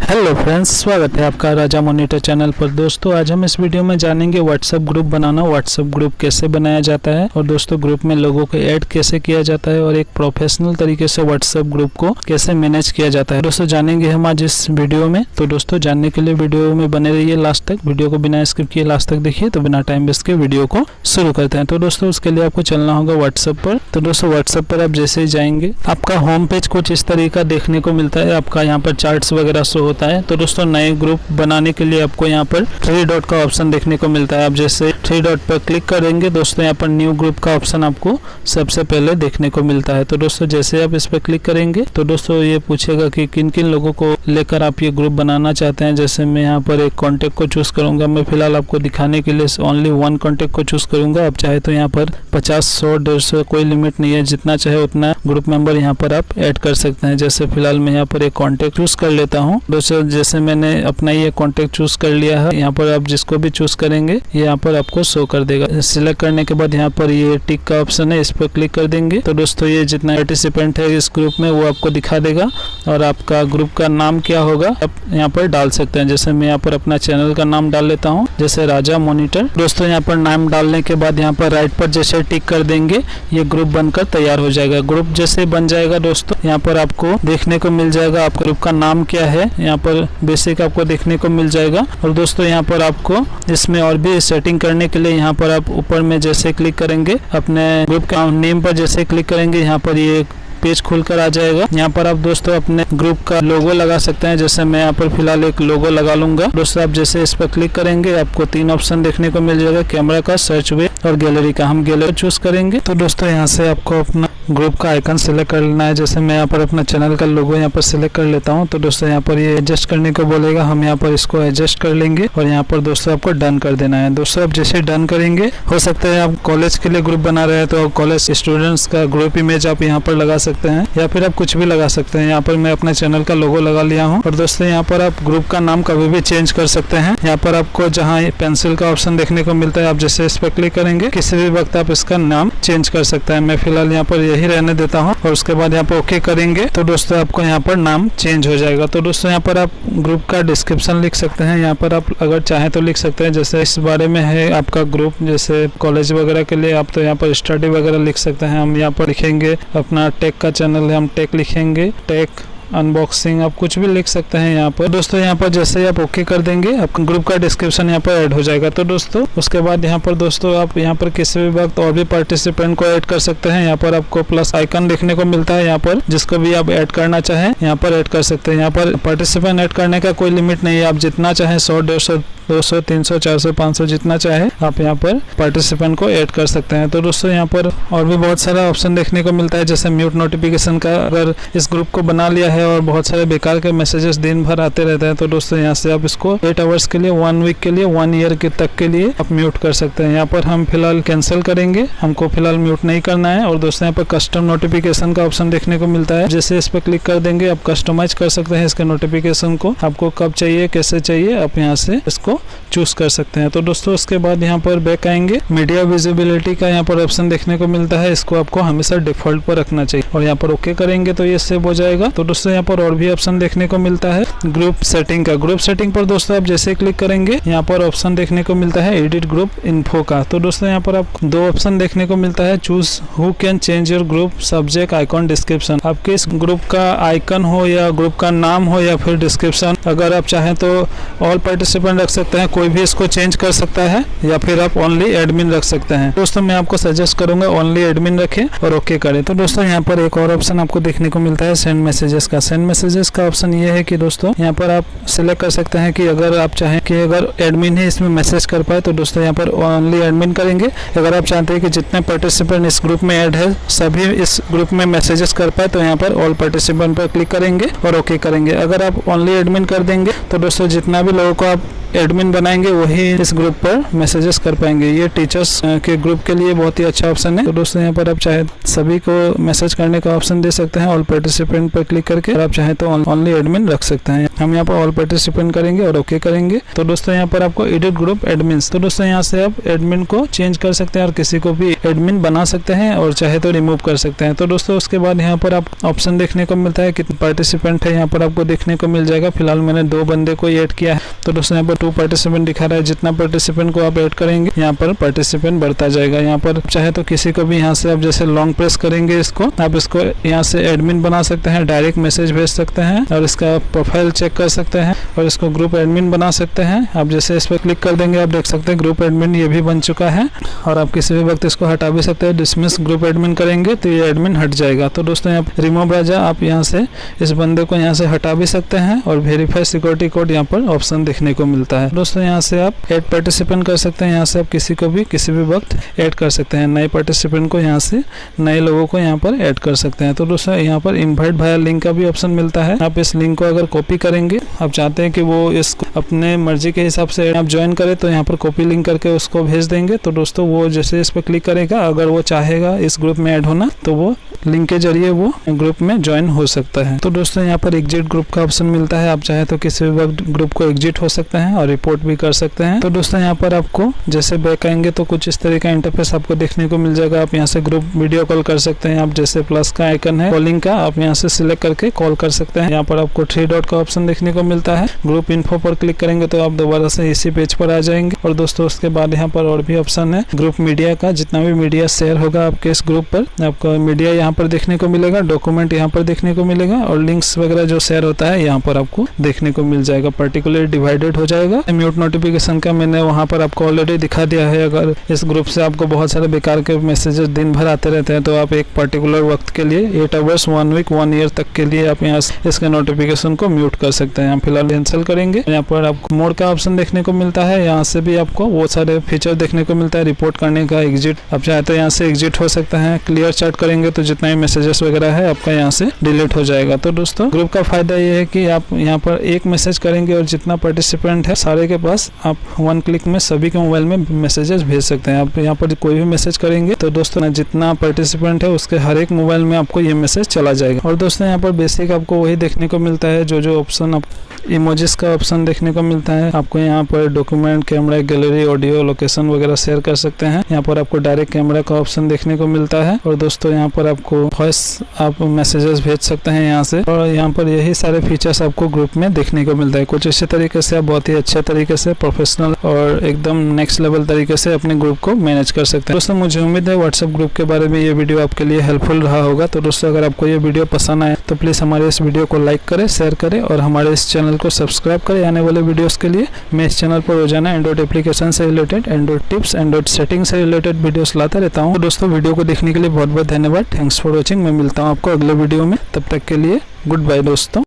Hello friends, स्वागत है आपका राजमोनिटर चैनल पर। दोस्तों आज हम इस वीडियो में जानेंगे व्हाट्सएप ग्रुप बनाना, व्हाट्सएप ग्रुप कैसे बनाया जाता है और दोस्तों ग्रुप में लोगों को ऐड कैसे किया जाता है और एक प्रोफेशनल तरीके से व्हाट्सएप ग्रुप को कैसे मैनेज किया जाता है। दोस्तों जानेंगे हम आज इस वीडियो में। तो दोस्तों जानने के लिए वीडियो में बने रहिए लास्ट तक। वीडियो को बिना स्किप किए लास्ट तक देखिए। तो बिना टाइम वेस्ट के वीडियो को शुरू करते हैं। तो दोस्तों उसके लिए आपको चलना होगा व्हाट्सएप पर। तो दोस्तों व्हाट्सएप पर आप जैसे ही जाएंगे आपका होम पेज कुछ इस तरीका देखने को मिलता है। आपका यहाँ पर चार्ट्स वगैरह शो होता है। तो दोस्तों नए ग्रुप बनाने के लिए आपको यहाँ पर 3 डॉट का ऑप्शन देखने को मिलता है। आप जैसे 3 डॉट पर क्लिक करेंगे दोस्तों यहाँ पर न्यू ग्रुप का ऑप्शन आपको सबसे पहले देखने को मिलता है। तो दोस्तों जैसे आप इस पर क्लिक करेंगे तो दोस्तों ये पूछेगा कि किन किन लोगों को लेकर आप ये ग्रुप बनाना चाहते हैं। जैसे मैं यहाँ पर एक कॉन्टेक्ट को चूज करूंगा। मैं फिलहाल आपको दिखाने के लिए ओनली 1 कॉन्टेक्ट को चूज करूंगा। आप चाहे तो यहाँ पर 50, 100, 150 कोई लिमिट नहीं है, जितना चाहे उतना ग्रुप मेंबर यहाँ पर आप ऐड कर सकते हैं। जैसे फिलहाल मैं यहाँ पर एक कॉन्टेक्ट चूज कर लेता हूँ। दोस्तों जैसे मैंने अपना ये कॉन्टेक्ट चूज कर लिया है, यहाँ पर आप जिसको भी चूज करेंगे ये यहाँ पर आपको शो कर देगा। सिलेक्ट करने के बाद यहाँ पर ये टिक का ऑप्शन है, इस पर क्लिक कर देंगे तो दोस्तों ये जितना पार्टिसिपेंट है इस ग्रुप में वो आपको दिखा देगा और आपका ग्रुप का नाम क्या होगा आप यहाँ पर डाल सकते हैं। जैसे मैं यहाँ पर अपना चैनल का नाम डाल लेता हूँ, जैसे राजमोनिटर। दोस्तों यहाँ पर नाम डालने के बाद यहाँ पर राइट पर जैसे टिक कर देंगे ये ग्रुप बनकर तैयार हो जाएगा। ग्रुप जैसे बन जाएगा दोस्तों यहाँ पर आपको देखने को मिल जाएगा आपका ग्रुप का नाम क्या है, यहाँ पर बेसिक आपको देखने को मिल जाएगा। और दोस्तों यहाँ पर आपको इसमें और भी सेटिंग करने के लिए यहाँ पर आप ऊपर में जैसे क्लिक करेंगे अपने ग्रुप का नेम पर जैसे क्लिक करेंगे यहाँ पर ये पेज खुलकर आ जाएगा। यहाँ पर आप दोस्तों अपने ग्रुप का लोगो लगा सकते हैं। जैसे मैं यहाँ पर फिलहाल एक लोगो लगा लूंगा। दोस्तों आप जैसे इस पर क्लिक करेंगे आपको 3 ऑप्शन देखने को मिल जाएगा, कैमरा का, सर्च वे और गैलरी का। हम गैलरी चूज करेंगे। तो दोस्तों यहाँ से आपको अपना ग्रुप का आइकन सिलेक्ट कर लेना है। जैसे मैं यहाँ पर अपना चैनल का लोगो यहाँ पर सिलेक्ट कर लेता हूँ। तो दोस्तों यहाँ पर ये एडजस्ट करने को बोलेगा, हम यहाँ पर इसको एडजस्ट कर लेंगे और यहाँ पर दोस्तों आपको डन कर देना है। दोस्तों आप जैसे डन करेंगे, हो सकता है आप कॉलेज के लिए ग्रुप बना रहे हैं तो कॉलेज स्टूडेंट्स का ग्रुप इमेज आप यहाँ पर लगा सकते हैं या फिर आप कुछ भी लगा सकते हैं। यहाँ पर मैं अपने चैनल का लोगो लगा लिया हूँ। और दोस्तों यहाँ पर आप ग्रुप का नाम कभी भी चेंज कर सकते हैं। यहाँ पर आपको जहाँ पेंसिल का ऑप्शन देखने को मिलता है आप जैसे इस पर क्लिक करेंगे किसी भी वक्त आप इसका नाम चेंज कर सकते हैं। मैं फिलहाल यहाँ पर यही रहने देता हूँ और उसके बाद यहाँ पर ओके करेंगे तो दोस्तों आपको यहाँ पर नाम चेंज हो जाएगा। तो दोस्तों यहाँ पर आप ग्रुप का डिस्क्रिप्शन लिख सकते हैं। यहाँ पर आप अगर चाहें तो लिख सकते हैं जैसे इस बारे में है आपका ग्रुप, जैसे कॉलेज वगैरह के लिए आप तो यहाँ पर स्टडी वगैरह लिख सकते हैं। हम यहाँ पर लिखेंगे अपना टेक का चैनल है, हम टेक लिखेंगे, टेक अनबॉक्सिंग, आप कुछ भी लिख सकते हैं यहाँ पर। दोस्तों यहाँ पर जैसे ही आप ओके कर देंगे आपका ग्रुप का डिस्क्रिप्शन यहाँ पर ऐड हो जाएगा। तो दोस्तों उसके बाद यहाँ पर दोस्तों आप यहाँ पर किसी भी वक्त और भी पार्टिसिपेंट को ऐड कर सकते हैं। यहाँ पर आपको प्लस आइकन देखने को मिलता है, यहाँ पर जिसको भी आप ऐड करना चाहें यहाँ पर ऐड कर सकते हैं। यहाँ पर पार्टिसिपेंट ऐड करने का कोई लिमिट नहीं है, आप जितना चाहें 100, 150, 200, 300, 400, 500 जितना चाहे आप यहाँ पर पार्टिसिपेंट को ऐड कर सकते हैं। तो दोस्तों यहाँ पर और भी बहुत सारा ऑप्शन देखने को मिलता है, जैसे म्यूट नोटिफिकेशन का। अगर इस ग्रुप को बना लिया है और बहुत सारे बेकार के मैसेजेस दिन भर आते रहते हैं तो दोस्तों यहाँ से आप इसको 8 आवर्स के लिए, 1 वीक के लिए, 1 ईयर के तक के लिए आप म्यूट कर सकते हैं। यहाँ पर हम फिलहाल कैंसिल करेंगे, हमको फिलहाल म्यूट नहीं करना है। और दोस्तों यहाँ पर कस्टम नोटिफिकेशन का ऑप्शन देखने को मिलता है, जैसे इस पर क्लिक कर देंगे आप कस्टमाइज कर सकते हैं इसके नोटिफिकेशन को, आपको कब चाहिए कैसे चाहिए आप यहाँ से इसको चूज कर सकते हैं। तो दोस्तों उसके बाद यहाँ पर बैक आएंगे, मीडिया विजिबिलिटी का यहाँ पर ऑप्शन देखने को मिलता है, इसको आपको हमेशा डिफॉल्ट पर रखना चाहिए और यहाँ पर ओके करेंगे तो ये सेव हो जाएगा। तो दोस्तों यहाँ पर और भी ऑप्शन देखने को मिलता है ग्रुप सेटिंग का। ग्रुप सेटिंग पर दोस्तों आप जैसे क्लिक करेंगे यहाँ पर ऑप्शन देखने को मिलता है एडिट ग्रुप इन्फो का। तो दोस्तों यहाँ पर आप 2 ऑप्शन देखने को मिलता है, choose who can change your group subject icon description. आपके इस ग्रुप का आइकन हो या ग्रुप का नाम हो या फिर डिस्क्रिप्शन, अगर आप चाहें तो ऑल पार्टिसिपेंट रख सकते हैं, कोई भी इसको चेंज कर सकता है या फिर आप ओनली एडमिन रख सकते हैं। दोस्तों मैं आपको सजेस्ट करूंगा ओनली एडमिन रखें और ओके करें। तो दोस्तों यहाँ पर एक और ऑप्शन आपको देखने को मिलता है सेंड मैसेजेस का। सेंड मैसेजेस का ऑप्शन ये है कि दोस्तों यहाँ पर आप सिलेक्ट कर सकते हैं कि अगर आप चाहें कि अगर एडमिन ही इसमें मैसेज कर पाए तो दोस्तों यहाँ पर ओनली एडमिन करेंगे। अगर आप चाहते हैं कि जितने पार्टिसिपेंट इस ग्रुप में ऐड है सभी इस ग्रुप में मैसेजेस कर पाए तो यहाँ पर ऑल पार्टिसिपेंट पर क्लिक करेंगे और ओके करेंगे। अगर आप ओनली एडमिन कर देंगे तो दोस्तों जितना भी लोगों को आप एडमिन बनाएंगे वही इस ग्रुप पर मैसेजेस कर पाएंगे। ये टीचर्स के ग्रुप के लिए बहुत ही अच्छा ऑप्शन है। तो दोस्तों यहाँ पर आप चाहे सभी को मैसेज करने का ऑप्शन दे सकते हैं। ऑल पार्टिसिपेंट पर क्लिक करके और आप चाहे तो ओनली एडमिन रख सकते हैं। हम यहाँ पर ऑल पार्टिसिपेंट करेंगे और ओके करेंगे। तो दोस्तों यहाँ पर आपको एडिट ग्रुप एडमिन्स, तो दोस्तों यहाँ से आप एडमिन को चेंज कर सकते हैं और किसी को भी एडमिन बना सकते हैं और चाहे तो रिमूव कर सकते हैं। तो दोस्तों उसके बाद यहाँ पर आप ऑप्शन देखने को मिलता है कितने पार्टिसिपेंट है, यहाँ पर आपको देखने को मिल जाएगा। फिलहाल मैंने 2 बंदे को ऐड किया है। तो दोस्तों यहाँ पर 2 पार्टिसिपेंट दिखा रहा है। जितना पार्टिसिपेंट को आप ऐड करेंगे यहाँ पर पार्टिसिपेंट बढ़ता जाएगा। यहाँ पर चाहे तो किसी को भी यहाँ से आप जैसे लॉन्ग प्रेस करेंगे इसको, आप इसको यहाँ से एडमिन बना सकते हैं, डायरेक्ट मैसेज भेज सकते हैं और इसका प्रोफाइल चेक कर सकते हैं और इसको ग्रुप एडमिन बना सकते हैं। आप जैसे इस पर क्लिक कर देंगे आप देख सकते हैं ग्रुप एडमिन ये भी बन चुका है और आप किसी भी वक्त इसको हटा भी सकते हैं। डिसमिस ग्रुप एडमिन करेंगे तो ये एडमिन हट जाएगा। तो दोस्तों यहाँ रिमूव राजा, आप यहाँ से इस बंदे को यहाँ से हटा भी सकते हैं और वेरीफाई सिक्योरिटी कोड यहाँ पर ऑप्शन देखने को मिलता है। दोस्तों यहाँ से आप ऐड पार्टिसिपेंट कर सकते हैं। यहाँ से आप किसी को भी किसी भी वक्त ऐड कर सकते हैं। नए पार्टिसिपेंट को यहाँ से नए लोगों को यहाँ पर ऐड कर सकते हैं। तो दोस्तों यहाँ पर इनवाइट वाया लिंक का भी ऑप्शन मिलता है। आप इस लिंक को अगर कॉपी करेंगे, आप चाहते हैं कि वो इसको अपने मर्जी के हिसाब से आप ज्वाइन करें तो यहाँ पर कॉपी लिंक करके उसको भेज देंगे। तो दोस्तों वो जैसे इस पर क्लिक करेगा, अगर वो चाहेगा इस ग्रुप में ऐड होना तो वो लिंक के जरिए वो ग्रुप में ज्वाइन हो सकता है। तो दोस्तों यहाँ पर एग्जिट ग्रुप का ऑप्शन मिलता है। आप चाहे तो किसी भी वक्त ग्रुप को एग्जिट हो सकते हैं और रिपोर्ट भी कर सकते हैं। तो दोस्तों यहाँ पर आपको जैसे बैक आएंगे तो कुछ इस तरह का इंटरफेस आपको देखने को मिल जाएगा। आप यहाँ से ग्रुप वीडियो कॉल कर सकते हैं। आप जैसे प्लस का आइकन है कॉलिंग का, आप यहाँ से सिलेक्ट करके कॉल कर सकते हैं। यहाँ पर आपको 3 डॉट का ऑप्शन देखने को मिलता है। ग्रुप इन्फो पर क्लिक करेंगे तो आप दोबारा से इसी पेज पर आ जाएंगे। और दोस्तों उसके बाद यहाँ पर और भी ऑप्शन है ग्रुप मीडिया का। जितना भी मीडिया शेयर होगा आपके इस ग्रुप पर, आपको मीडिया यहाँ पर देखने को मिलेगा, डॉक्यूमेंट यहाँ पर देखने को मिलेगा और लिंक्स वगैरह जो शेयर होता है यहाँ पर आपको देखने को मिल जाएगा। पर्टिकुलर डिवाइडेड हो जाएगा। म्यूट नोटिफिकेशन का मैंने वहाँ पर आपको ऑलरेडी दिखा दिया है। अगर इस ग्रुप से आपको बहुत सारे बेकार के मैसेजेस दिन भर आते रहते हैं तो आप एक पर्टिकुलर वक्त के लिए 8 आवर्स 1 वीक 1 ईयर तक के लिए आप यहाँ इसके नोटिफिकेशन को म्यूट कर सकते हैं। हम फिलहाल कैंसिल करेंगे। यहाँ पर आपको मोड का ऑप्शन देखने को मिलता है। यहाँ से भी आपको वो सारे फीचर देखने को मिलता है। रिपोर्ट करने का, एग्जिट, आप चाहे तो यहाँ से एग्जिट हो सकता है। क्लियर चैट करेंगे तो जितना भी मैसेजेस वगैरह है आपका यहाँ से डिलीट हो जाएगा। तो दोस्तों ग्रुप का फायदा ये है कि आप यहाँ पर एक मैसेज करेंगे और जितना पार्टिसिपेंट है सारे के पास आप 1 क्लिक में सभी के मोबाइल में मैसेजेस भेज सकते हैं। आप यहाँ पर कोई भी मैसेज करेंगे तो दोस्तों जितना पार्टिसिपेंट है उसके हर एक मोबाइल में आपको ये मैसेज चला जाएगा। और दोस्तों यहाँ पर बेसिक आपको वही देखने को मिलता है जो ऑप्शन आप इमोजीज का ऑप्शन देखने को मिलता है। आपको यहाँ पर document, camera, gallery, audio, location वगैरह शेयर कर सकते हैं। यहाँ पर आपको डायरेक्ट कैमरा का ऑप्शन देखने को मिलता है। और दोस्तों यहाँ पर आपको वॉइस आप मैसेजेस भेज सकते हैं यहाँ से। और यहाँ पर यही सारे फीचर्स आपको ग्रुप में देखने को मिलता है। कुछ इसी तरीके से आप बहुत ही अच्छे तरीके से प्रोफेशनल और एकदम नेक्स्ट लेवल तरीके से अपने ग्रुप को मैनेज कर सकते हैं। दोस्तों मुझे उम्मीद है व्हाट्सएप ग्रुप के बारे में ये वीडियो आपके लिए हेल्पफुल रहा होगा। तो दोस्तों अगर आपको ये वीडियो पसंद आए तो प्लीज़ हमारे इस वीडियो को लाइक करें, शेयर करें और हमारे इस चैनल को सब्सक्राइब करें आने वाले वीडियोस के लिए। मैं इस चैनल पर रोजाना एंड्रॉइड एप्लीकेशन से related, Android tips, Android setting से रिलेटेड वीडियोस लाता रहता हूँ। तो दोस्तों वीडियो को देखने के लिए बहुत बहुत धन्यवाद। Thanks for watching. मैं मिलता हूँ आपको अगले वीडियो में। तब तक के लिए गुड बाय दोस्तों।